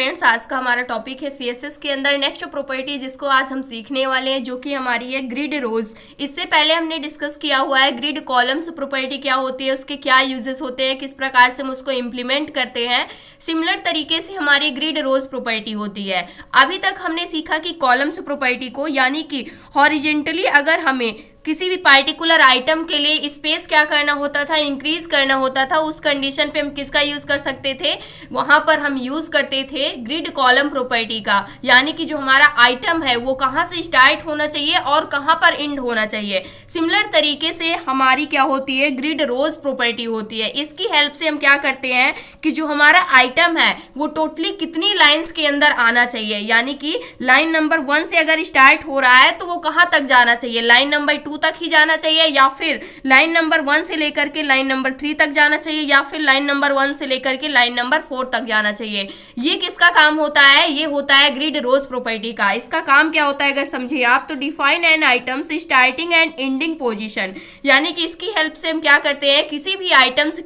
Friends, आज का हमारा टॉपिक है सीएसएस के अंदर नेक्स्ट प्रॉपर्टी जिसको आज हम सीखने वाले हैं, जो कि हमारी है ग्रिड रोज। इससे पहले हमने डिस्कस किया हुआ है ग्रिड कॉलम्स प्रॉपर्टी क्या होती है, उसके क्या यूजेस होते हैं, किस प्रकार से हम उसको इम्प्लीमेंट करते हैं। सिमिलर तरीके से हमारी ग्रिड रोज प्रॉपर्टी होती है। अभी तक हमने सीखा कि कॉलम्स प्रॉपर्टी को, यानी कि हॉरिजेंटली अगर हमें किसी भी पार्टिकुलर आइटम के लिए स्पेस क्या करना होता था, इंक्रीज करना होता था, उस कंडीशन पे हम किसका यूज कर सकते थे, वहां पर हम यूज करते थे ग्रिड कॉलम प्रॉपर्टी का। यानी कि जो हमारा आइटम है वो कहां से स्टार्ट होना चाहिए और कहां पर एंड होना चाहिए। सिमिलर तरीके से हमारी क्या होती है, ग्रिड रोज प्रॉपर्टी होती है। इसकी हेल्प से हम क्या करते हैं कि जो हमारा आइटम है वो टोटली कितनी लाइन्स के अंदर आना चाहिए, यानी कि लाइन नंबर 1 से अगर स्टार्ट हो रहा है तो वो कहां तक जाना चाहिए, लाइन नंबर 2 तक ही जाना चाहिए, या फिर लाइन नंबर 1 से लेकर के लाइन नंबर 3 तक जाना चाहिए, या फिर लाइन नंबर 1 से लेकर के लाइन नंबर 4 तक जाना चाहिए। ये किसका काम होता है, ये होता है ग्रिड रोज प्रॉपर्टी का। इसका काम क्या होता है अगर समझिए आप तो, define N items starting and ending position. यानी कि इसकी हेल्प से हम क्या करते हैं, किसी भी आइटम्स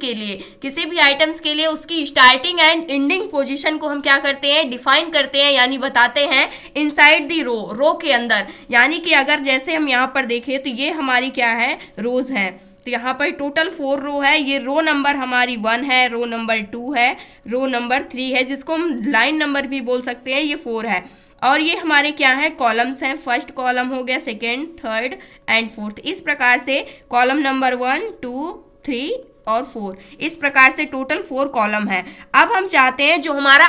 के लिए उसकी स्टार्टिंग एंड एंडिंग पोजीशन को हम क्या करते हैं, डिफाइन करते हैं, यानी बताते हैं इनसाइड दी रो के अंदर। यानी कि अगर जैसे हम यहाँ पर देखें तो ये हमारी क्या है, रोज है। तो यहाँ पर टोटल 4 रो है। ये रो नंबर हमारी 1 है, रो नंबर 2 है, रो नंबर 3 है, जिसको हम लाइन नंबर भी बोल सकते हैं, ये 4 है। और ये हमारे क्या है, कॉलम्स हैं। फर्स्ट कॉलम हो गया, सेकेंड, थर्ड एंड फोर्थ। इस प्रकार से कॉलम नंबर 1, 2, 3 और 4, इस प्रकार से टोटल 4 कॉलम है। अब हम चाहते हैं जो हमारा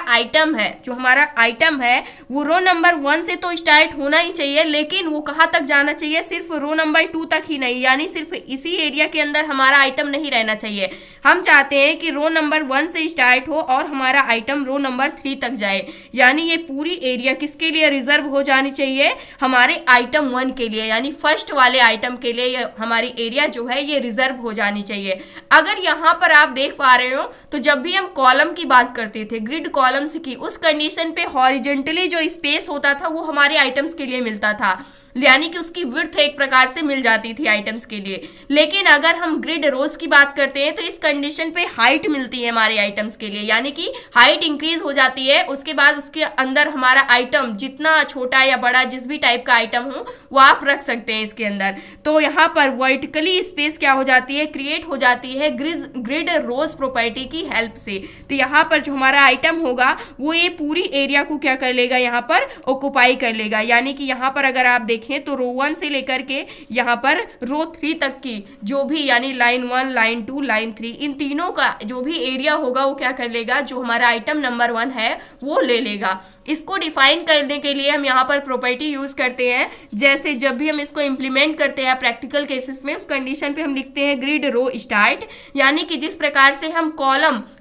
आइटम है वो रो नंबर 1 से तो स्टार्ट होना ही चाहिए, लेकिन वो कहाँ तक जाना चाहिए, सिर्फ रो नंबर 2 तक ही नहीं, यानी सिर्फ इसी एरिया के अंदर हमारा आइटम नहीं रहना चाहिए। हम चाहते हैं कि रो नंबर 1 से स्टार्ट हो और हमारा आइटम रो नंबर 3 तक जाए। यानी ये पूरी एरिया किसके लिए रिजर्व हो जानी चाहिए, हमारे आइटम 1 के लिए, यानी फर्स्ट वाले आइटम के लिए ये हमारी एरिया जो है ये रिजर्व हो जानी चाहिए। अगर यहाँ पर आप देख पा रहे हो तो जब भी हम कॉलम की बात करते थे, ग्रिड कॉलम्स की, उस कंडीशन पे हॉरिजेंटली जो स्पेस होता था वो हमारे आइटम्स के लिए मिलता था, यानी कि उसकी विड्थ एक प्रकार से मिल जाती थी आइटम्स के लिए। लेकिन अगर हम ग्रिड रोज की बात करते हैं तो इस कंडीशन पे हाइट मिलती है हमारे आइटम्स के लिए, यानी कि हाइट इंक्रीज हो जाती है। उसके बाद उसके अंदर हमारा आइटम जितना छोटा या बड़ा, जिस भी टाइप का आइटम हो वो आप रख सकते हैं इसके अंदर। तो यहाँ पर वर्टिकली स्पेस क्या हो जाती है, क्रिएट हो जाती है ग्रिड रोज प्रॉपर्टी की हेल्प से। तो यहाँ पर जो हमारा आइटम होगा वो ये पूरी एरिया को क्या कर लेगा, यहाँ पर ऑक्युपाई कर लेगा। यानी कि यहाँ पर अगर आप देखें तो रो 1 से लेकर के यहाँ पर रो 3 तक की जो भी, यानी लाइन 1, लाइन 2, लाइन 3, इन तीनों का जो भी एरिया होगा वो क्या कर लेगा, जो हमारा आइटम नंबर 1 है वो ले लेगा। इसको डिफाइन करने के लिए हम यहाँ पर प्रॉपर्टी यूज करते हैं। जैसे जब भी हम इसको इंप्लीमेंट करते हैं प्रैक्टिकल केसेस में, उस कंडीशन पे हम लिखते हैं ग्रिड रो स्टार्ट। यानी कि जिस प्रकार से हम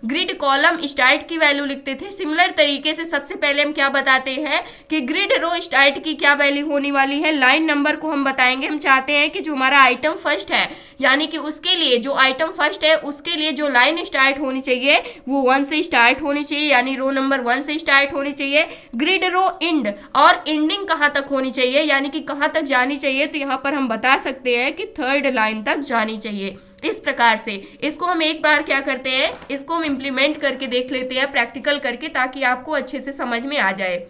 ग्रिड कॉलम स्टार्ट की वैल्यू लिखते थे, सिमिलर तरीके से सबसे पहले हम क्या बताते हैं कि ग्रिड रो स्टार्ट की क्या वैल्यू होने वाली है, लाइन नंबर को हम बताएंगे। हम चाहते हैं कि जो हमारा आइटम फर्स्ट है, यानी कि उसके लिए जो आइटम फर्स्ट है उसके लिए जो लाइन स्टार्ट होनी चाहिए वो 1 से स्टार्ट होनी चाहिए, यानी रो नंबर 1 से स्टार्ट होनी चाहिए। ग्रिड रो एंड, और एंडिंग कहाँ तक होनी चाहिए, यानी कि कहाँ तक जानी चाहिए, तो यहाँ पर हम बता सकते हैं कि 3rd लाइन तक जानी चाहिए। इस प्रकार से इसको हम एक बार क्या करते हैं, इसको हम इम्प्लीमेंट करके देख लेते हैं प्रैक्टिकल करके, ताकि आपको अच्छे से समझ में आ जाए।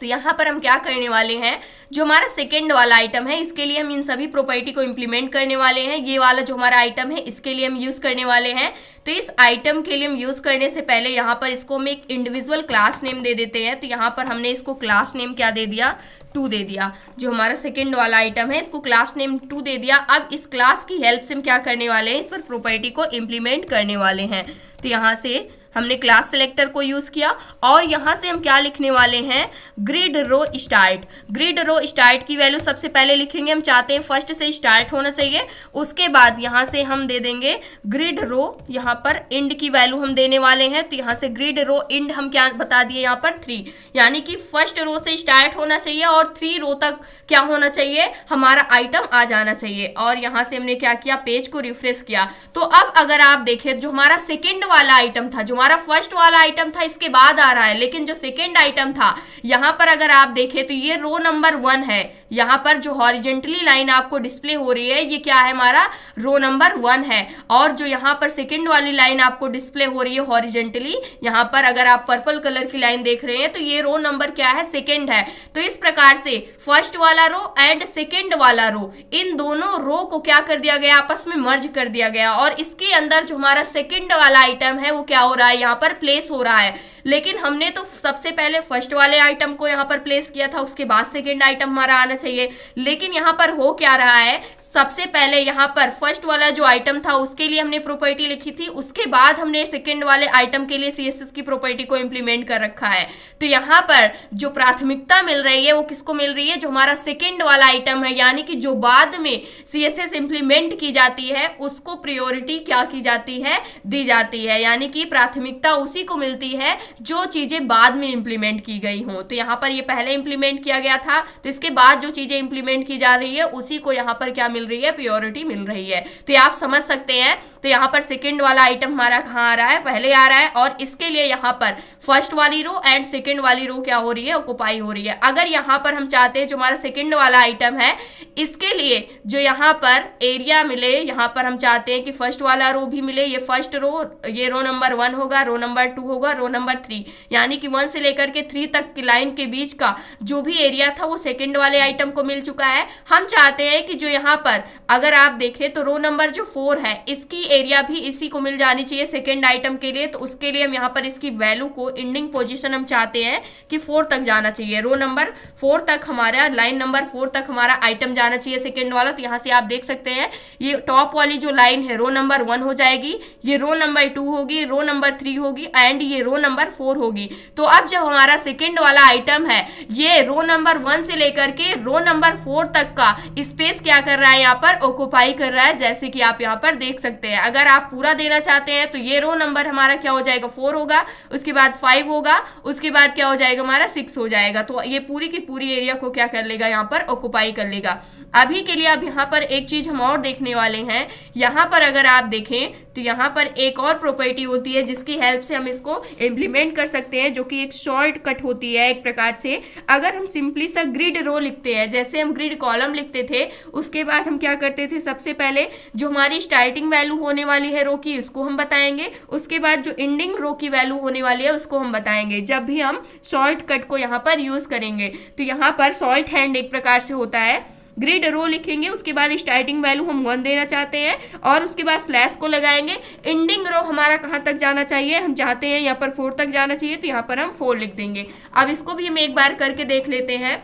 तो यहाँ पर हम क्या करने वाले हैं, जो हमारा सेकेंड वाला आइटम है इसके लिए हम इन सभी प्रॉपर्टी को इम्प्लीमेंट करने वाले हैं। ये वाला जो हमारा आइटम है इसके लिए हम यूज करने वाले हैं। तो इस आइटम के लिए हम यूज करने से पहले यहाँ पर इसको हम एक इंडिविजुअल क्लास नेम दे देते हैं। तो यहाँ पर हमने इसको क्लास नेम क्या दे दिया, 2 दे दिया। जो हमारा सेकेंड वाला आइटम है इसको क्लास नेम 2 दे दिया। अब इस क्लास की हेल्प से हम क्या करने वाले हैं, इस पर प्रॉपर्टी को इम्प्लीमेंट करने वाले हैं। तो यहाँ से हमने क्लास सेलेक्टर को यूज किया और यहाँ से हम क्या लिखने वाले हैं, ग्रिड रो स्टार्ट। ग्रिड रो स्टार्ट की वैल्यू सबसे पहले लिखेंगे, हम चाहते हैं फर्स्ट से स्टार्ट होना चाहिए। उसके बाद यहाँ से हम दे देंगे ग्रिड रो, यहाँ पर एंड की वैल्यू हम देने वाले हैं। तो यहाँ से ग्रिड रो एंड हम क्या बता दिए, यहाँ पर 3, यानी कि फर्स्ट रो से स्टार्ट होना चाहिए और 3 रो तक क्या होना चाहिए, हमारा आइटम आ जाना चाहिए। और यहाँ से हमने क्या किया, पेज को रिफ्रेश किया। तो अब अगर आप देखें जो हमारा सेकेंड वाला आइटम था, जो हमारा फर्स्ट वाला आइटम था इसके बाद आ रहा है, लेकिन जो सेकेंड आइटम था यहाँ पर अगर आप देखें तो ये रो नंबर 1 है, यहाँ पर जो हॉरिजेंटली लाइन आपको डिस्प्ले हो रही है ये क्या है, हमारा रो नंबर 1 है। और जो यहाँ पर सेकंड वाली लाइन आपको डिस्प्ले हो रही है हॉरिजेंटली, यहाँ पर अगर आप पर्पल कलर की लाइन देख रहे हैं तो ये रो नंबर क्या है, सेकंड है। तो इस प्रकार से फर्स्ट वाला रो एंड सेकंड वाला रो, इन दोनों रो को क्या कर दिया गया, आपस में मर्ज कर दिया गया। और इसके अंदर जो हमारा सेकंड वाला आइटम है वो क्या हो रहा है, यहाँ पर प्लेस हो रहा है। लेकिन हमने तो सबसे पहले फर्स्ट वाले आइटम को यहाँ पर प्लेस किया था, उसके बाद सेकंड आइटम हमारा आना चाहिए। लेकिन यहाँ पर हो क्या रहा है, सबसे पहले यहाँ पर फर्स्ट वाला जो आइटम था उसके लिए हमने प्रॉपर्टी लिखी थी, उसके बाद हमने सेकंड वाले आइटम के लिए सीएसएस की प्रॉपर्टी को इंप्लीमेंट कर रखा है। तो यहाँ पर जो प्राथमिकता मिल रही है वो किसको मिल रही है, जो हमारा सेकंड वाला आइटम है, यानी कि जो बाद में सीएसएस इंप्लीमेंट की जाती है उसको प्रायोरिटी क्या की जाती है, दी जाती है। यानी कि प्राथमिकता उसी को मिलती है जो चीजें बाद में इंप्लीमेंट की गई हों। तो यहाँ पर ये पहले इंप्लीमेंट किया गया था, तो इसके बाद जो चीजें इंप्लीमेंट की जा रही है उसी को यहाँ पर क्या मिल रही है, प्रायोरिटी मिल रही है। तो ये आप समझ सकते हैं। तो यहाँ पर सेकंड वाला आइटम हमारा कहाँ आ रहा है, पहले आ रहा है, और इसके लिए यहाँ पर फर्स्ट वाली रो एंड सेकंड वाली रो क्या हो रही है, ऑक्युपाई हो रही है। अगर यहाँ पर हम चाहते हैं जो हमारा सेकंड वाला आइटम है इसके लिए जो यहाँ पर एरिया मिले, यहाँ पर हम चाहते हैं कि फर्स्ट वाला रो भी मिले, ये फर्स्ट रो, ये रो नंबर 1 होगा, रो नंबर 2 होगा, रो नंबर 3, यानी कि 1 से लेकर के 3 तक की लाइन के बीच का जो भी एरिया था वो सेकंड वाले आइटम को मिल चुका है। हम चाहते हैं कि जो यहाँ पर अगर आप देखें तो रो नंबर जो 4 है इसकी एरिया भी इसी को मिल जानी चाहिए सेकंड आइटम के लिए। तो उसके लिए हम यहाँ पर इसकी वैल्यू को एंडिंग पोजीशन हम चाहते हैं कि 4 तक जाना चाहिए, रो नंबर 4 तक हमारा, लाइन नंबर 4 तक हमारा आइटम जाना चाहिए सेकंड वाला। तो यहाँ से आप देख सकते हैं ये टॉप वाली जो लाइन है रो नंबर 1 हो जाएगी, ये रो नंबर 2 होगी, रो नंबर 3 होगी एंड ये रो नंबर 4 होगी। तो अब जब हमारा सेकंड वाला आइटम है ये रो नंबर 1 से लेकर के रो नंबर 4 तक का स्पेस क्या कर रहा है, यहाँ पर ऑक्युपाई कर रहा है, जैसे कि आप यहाँ पर देख सकते हैं। अगर आप पूरा देना चाहते हैं तो ये रो नंबर हमारा क्या हो जाएगा, 4 होगा, उसके बाद 5 होगा, उसके बाद क्या हो जाएगा हमारा 6 हो जाएगा। तो ये पूरी की पूरी एरिया को क्या कर लेगा, यहाँ पर ऑक्युपाई कर लेगा। अभी के लिए अब यहाँ पर एक चीज हम और देखने वाले हैं। यहाँ पर अगर आप देखें तो यहाँ पर एक और प्रॉपर्टी होती है जिसकी हेल्प से हम इसको इम्प्लीमेंट कर सकते हैं, जो कि एक शॉर्टकट होती है एक प्रकार से। अगर हम सिंपली सा ग्रिड रो लिखते हैं, जैसे हम ग्रिड कॉलम लिखते थे, उसके बाद हम क्या करते थे, सबसे पहले जो हमारी स्टार्टिंग वैल्यू होने वाली है रो की उसको हम बताएंगे, उसके बाद जो एंडिंग रो की वैल्यू होने वाली है उसको हम बताएंगे जब भी हम शॉर्टकट को यहाँ पर यूज करेंगे। तो यहाँ पर शॉर्ट हैंड एक प्रकार से होता है, ग्रिड रो लिखेंगे, उसके बाद स्टार्टिंग वैल्यू हम 1 देना चाहते हैं और उसके बाद स्लैश को लगाएंगे। एंडिंग रो हमारा कहाँ तक जाना चाहिए, हम चाहते हैं यहाँ पर 4 तक जाना चाहिए, तो यहाँ पर हम 4 लिख देंगे। अब इसको भी हम एक बार करके देख लेते हैं।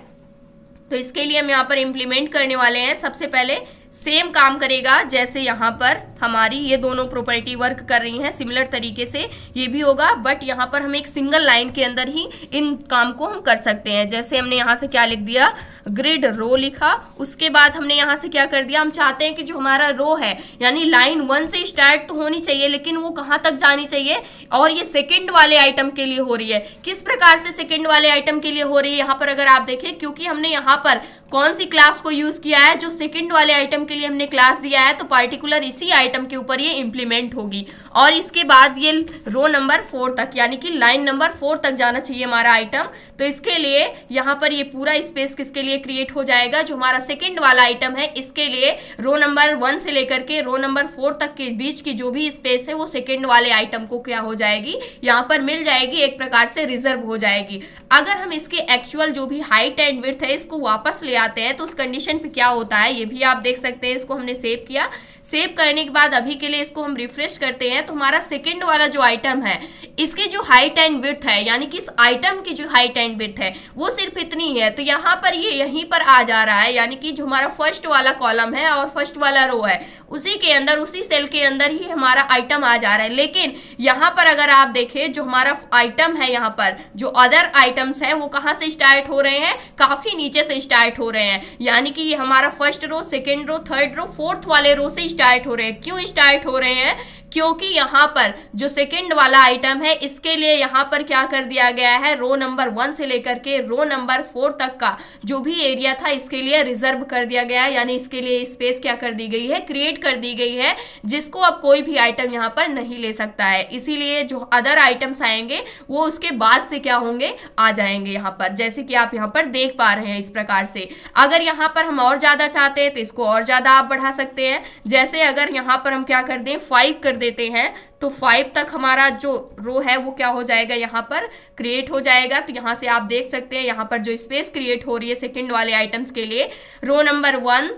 तो इसके लिए हम यहाँ पर इम्प्लीमेंट करने वाले हैं। सबसे पहले सेम काम करेगा जैसे यहाँ पर हमारी ये दोनों प्रॉपर्टी वर्क कर रही हैं, सिमिलर तरीके से ये भी होगा, बट यहाँ पर हम एक सिंगल लाइन के अंदर ही इन काम को हम कर सकते हैं। जैसे हमने यहाँ से क्या लिख दिया, ग्रिड रो लिखा, उसके बाद हमने यहाँ से क्या कर दिया, हम चाहते हैं कि जो हमारा रो है यानी लाइन 1 से स्टार्ट तो होनी चाहिए, लेकिन वो कहाँ तक जानी चाहिए, और ये सेकेंड वाले आइटम के लिए हो रही है। किस प्रकार से सेकेंड वाले आइटम के लिए हो रही है, यहाँ पर अगर आप देखें, क्योंकि हमने यहाँ पर कौन सी क्लास को यूज किया है, जो सेकंड वाले आइटम के लिए हमने क्लास दिया है, तो पार्टिकुलर इसी आइटम के ऊपर ये इंप्लीमेंट होगी। और इसके बाद ये रो नंबर 4 तक यानी कि लाइन नंबर 4 तक जाना चाहिए हमारा आइटम। तो इसके लिए यहाँ पर ये पूरा स्पेस किसके लिए क्रिएट हो जाएगा, जो हमारा सेकंड वाला आइटम है इसके लिए रो नंबर 1 से लेकर के रो नंबर 4 तक के बीच की जो भी स्पेस है वो सेकंड वाले आइटम को क्या हो जाएगी, यहाँ पर मिल जाएगी, एक प्रकार से रिजर्व हो जाएगी। अगर हम इसके एक्चुअल जो भी हाइट एंड विड्थ है इसको वापस ले आते हैं तो उस कंडीशन पे क्या होता है ये भी आप देख सकते हैं। इसको हमने सेव किया, सेव करने के बाद अभी के लिए इसको हम रिफ्रेश करते हैं तो हमारा सेकंड वाला जो आइटम है इसकी जो हाइट एंड विड्थ है यानी कि इस आइटम की जो हाइट एंड विड्थ है वो सिर्फ इतनी है। तो यहाँ पर ये यहीं पर आ जा रहा है, यानी कि जो हमारा फर्स्ट वाला कॉलम है और फर्स्ट वाला रो है उसी के अंदर, उसी सेल के अंदर ही हमारा आइटम आ जा रहा है। लेकिन यहाँ पर अगर आप देखें जो हमारा आइटम है, यहाँ पर जो अदर आइटम्स हैं वो कहाँ से स्टार्ट हो रहे हैं, काफी नीचे से स्टार्ट हो रहे हैं। यानी कि ये हमारा first row, second row, third row, fourth वाले रो से स्टार्ट हो रहे हैं। क्यों स्टार्ट हो रहे हैं, क्योंकि यहाँ पर जो सेकंड वाला आइटम है इसके लिए यहाँ पर क्या कर दिया गया है, रो नंबर 1 से लेकर के रो नंबर 4 तक का जो भी एरिया था इसके लिए रिजर्व कर दिया गया है, यानी इसके लिए स्पेस क्या कर दी गई है, क्रिएट कर दी गई है, जिसको अब कोई भी आइटम यहाँ पर नहीं ले सकता है। इसीलिए जो अदर आइटम्स आएंगे वो उसके बाद से क्या होंगे, आ जाएंगे यहाँ पर, जैसे कि आप यहाँ पर देख पा रहे हैं। इस प्रकार से अगर यहाँ पर हम और ज्यादा चाहते हैं तो इसको और ज्यादा आप बढ़ा सकते हैं। जैसे अगर यहाँ पर हम क्या कर दें, 5 कर देते हैं तो 5 तक हमारा जो रो है वो क्या हो जाएगा, यहाँ पर क्रिएट हो जाएगा। तो यहाँ से आप देख सकते हैं यहाँ पर जो स्पेस क्रिएट हो रही है सेकंड वाले आइटम्स के लिए, रो नंबर 1,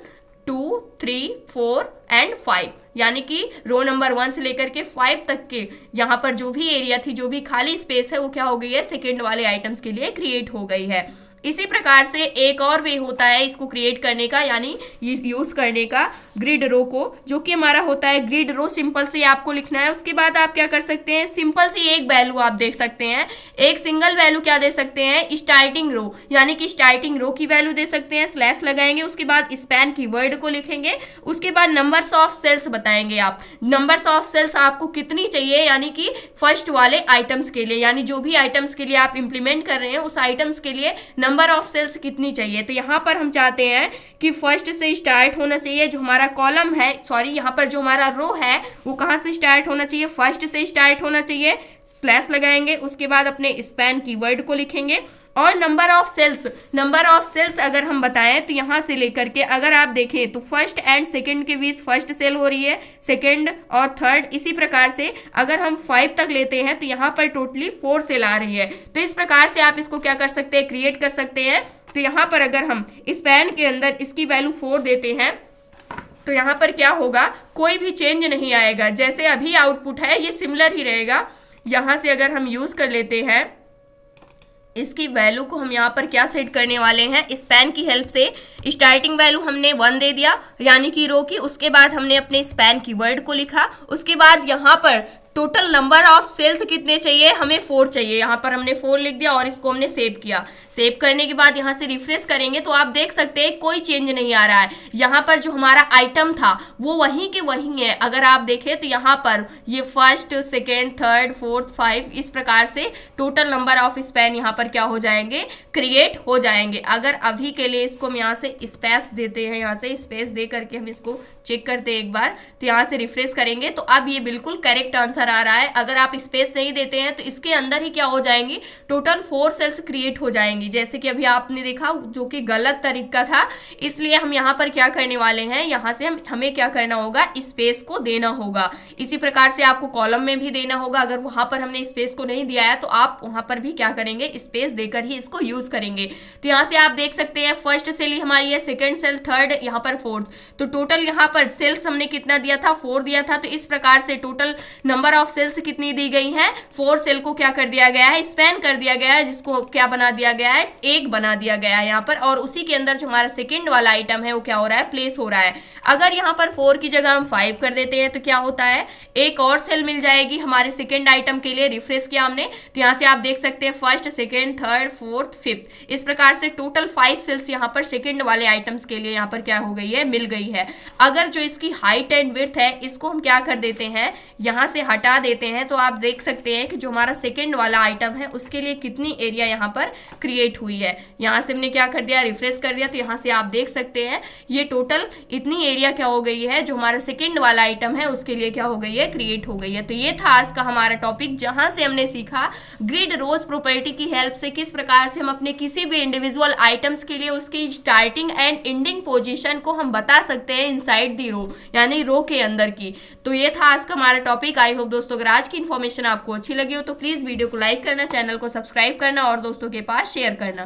2, 3, 4 एंड 5, यानी कि रो नंबर 1 से लेकर के 5 तक के यहाँ पर जो भी एरिया थी, जो भी खाली स्पेस है वो क्या हो गई है, सेकंड वाले आइटम्स के लिए क्रिएट हो गई है। इसी प्रकार से एक और वे होता है इसको क्रिएट करने का, यानी यूज करने का ग्रिड रो को, जो कि हमारा होता है ग्रिड रो। सिंपल से आपको लिखना है, उसके बाद आप क्या कर सकते हैं, सिंपल सी एक वैल्यू आप देख सकते हैं, एक सिंगल वैल्यू क्या दे सकते हैं, स्टार्टिंग रो, यानी कि स्टार्टिंग रो की वैल्यू दे सकते हैं, स्लैश लगाएंगे, उसके बाद स्पैन की वर्ड को लिखेंगे, उसके बाद नंबर्स ऑफ सेल्स बताएंगे आप, नंबर्स ऑफ सेल्स आपको कितनी चाहिए, यानी कि फर्स्ट वाले आइटम्स के लिए, यानी जो भी आइटम्स के लिए आप इंप्लीमेंट कर रहे हैं उस आइटम्स के लिए नंबर ऑफ सेल्स कितनी चाहिए। तो यहाँ पर हम चाहते हैं कि फर्स्ट से स्टार्ट होना चाहिए, जो हमारा कॉलम है, सॉरी यहाँ पर जो हमारा रो है वो कहाँ से स्टार्ट होना चाहिए, फर्स्ट से स्टार्ट होना चाहिए, स्लैश लगाएंगे, उसके बाद अपने स्पैन कीवर्ड को लिखेंगे, और नंबर ऑफ सेल्स अगर हम बताएं तो यहाँ से लेकर के अगर आप देखें तो फर्स्ट एंड सेकंड के बीच फर्स्ट सेल हो रही है, सेकंड और थर्ड, इसी प्रकार से अगर हम 5 तक लेते हैं तो यहाँ पर टोटली 4 सेल आ रही है। तो इस प्रकार से आप इसको क्या कर सकते हैं, क्रिएट कर सकते हैं। तो यहाँ पर अगर हम स्पैन के अंदर इसकी वैल्यू 4 देते हैं तो यहाँ पर क्या होगा, कोई भी चेंज नहीं आएगा, जैसे अभी आउटपुट है ये सिमिलर ही रहेगा। यहाँ से अगर हम यूज कर लेते हैं इसकी वैल्यू को, हम यहाँ पर क्या सेट करने वाले हैं, स्पैन की हेल्प से स्टार्टिंग वैल्यू हमने 1 दे दिया, यानी कि रो की, उसके बाद हमने अपने स्पैन कीवर्ड को लिखा, उसके बाद यहाँ पर टोटल नंबर ऑफ सेल्स कितने चाहिए, हमें 4 चाहिए, यहाँ पर हमने 4 लिख दिया और इसको हमने सेव किया। सेव करने के बाद यहाँ से रिफ्रेश करेंगे तो आप देख सकते हैं कोई चेंज नहीं आ रहा है, यहाँ पर जो हमारा आइटम था वो वहीं के वहीं है। अगर आप देखें तो यहाँ पर ये फर्स्ट, सेकेंड, थर्ड, फोर्थ, 5 इस प्रकार से टोटल नंबर ऑफ स्पैन यहाँ पर क्या हो जाएंगे, क्रिएट हो जाएंगे। अगर अभी के लिए इसको हम यहाँ से स्पेस देते हैं, यहाँ से स्पेस दे करके हम इसको चेक करते हैं एक बार, तो यहाँ से रिफ्रेश करेंगे तो अब ये बिल्कुल करेक्ट आंसर आ रहा है। अगर आप स्पेस नहीं देते हैं तो इसके अंदर ही क्या हो जाएंगी, टोटल 4 सेल्स क्रिएट हो जाएंगी, जैसे कि अभी आपने देखा, जो कि गलत तरीका था। इसलिए हम यहाँ पर क्या करने वाले हैं, यहाँ से हमें क्या करना होगा, स्पेस को देना होगा। इसी प्रकार से आपको कॉलम में भी देना होगा। अगर वहां पर हमने स्पेस को नहीं दिया है तो आप वहां पर भी क्या करेंगे, स्पेस देकर ही इसको यूज करेंगे। तो यहाँ से आप देख सकते हैं फर्स्ट सेल हमारी है, सेकेंड सेल, थर्ड, यहाँ पर फोर्थ, तो टोटल यहाँ पर सेल्स हमने कितना दिया था, 4 दिया था। तो इस प्रकार से टोटल नंबर ऑफ सेल्स कितनी दी गई है, 4 सेल को क्या कर दिया गया है, स्पैन कर दिया गया है, जिसको क्या बना दिया गया है, एक बना दिया गया है यहाँ पर। और उसी के अंदर जो हमारा सेकंड वाला आइटम है वो क्या हो रहा है, प्लेस हो रहा है। अगर यहाँ पर 4 की जगह हम 5 कर देते हैं तो क्या होता है, एक और सेल मिल जाएगी हमारे सेकंड आइटम के लिए। रिफ्रेश किया हमने तो यहाँ से आप देख सकते हैं first, second, third, fourth, fifth, इस प्रकार से टोटल 5 सेल्स यहाँ पर सेकंड वाले आइटम्स के लिए यहाँ पर क्या हो गई है, मिल गई है। अगर जो इसकी हाइट एंड विड्थ है इसको हम क्या कर देते हैं, यहाँ से हटा देते हैं, तो आप देख सकते हैं कि जो हमारा सेकंड वाला आइटम है उसके लिए कितनी एरिया यहाँ पर क्रिएट हुई है। यहाँ से हमने क्या कर दिया, रिफ्रेश कर दिया, तो यहाँ से आप देख सकते हैं ये टोटल इतनी एरिया क्या हो गई है, जो हमारा सेकंड वाला आइटम है उसके लिए क्या हो गई है, क्रिएट हो गई है। तो ये था आज का हमारा टॉपिक, जहां से हमने सीखा ग्रिड रोज प्रॉपर्टी की हेल्प से किस प्रकार से हम अपने किसी भी इंडिविजुअल आइटम्स के लिए उसकी स्टार्टिंग एंड एंडिंग पोजीशन को हम बता सकते हैं इनसाइड दी रो, यानी रो के अंदर की। तो ये था आज का हमारा टॉपिक। आई होप दोस्तों अगर आज की इन्फॉर्मेशन आपको अच्छी लगी हो तो प्लीज वीडियो को लाइक करना, चैनल को सब्सक्राइब करना और दोस्तों के पास शेयर करना।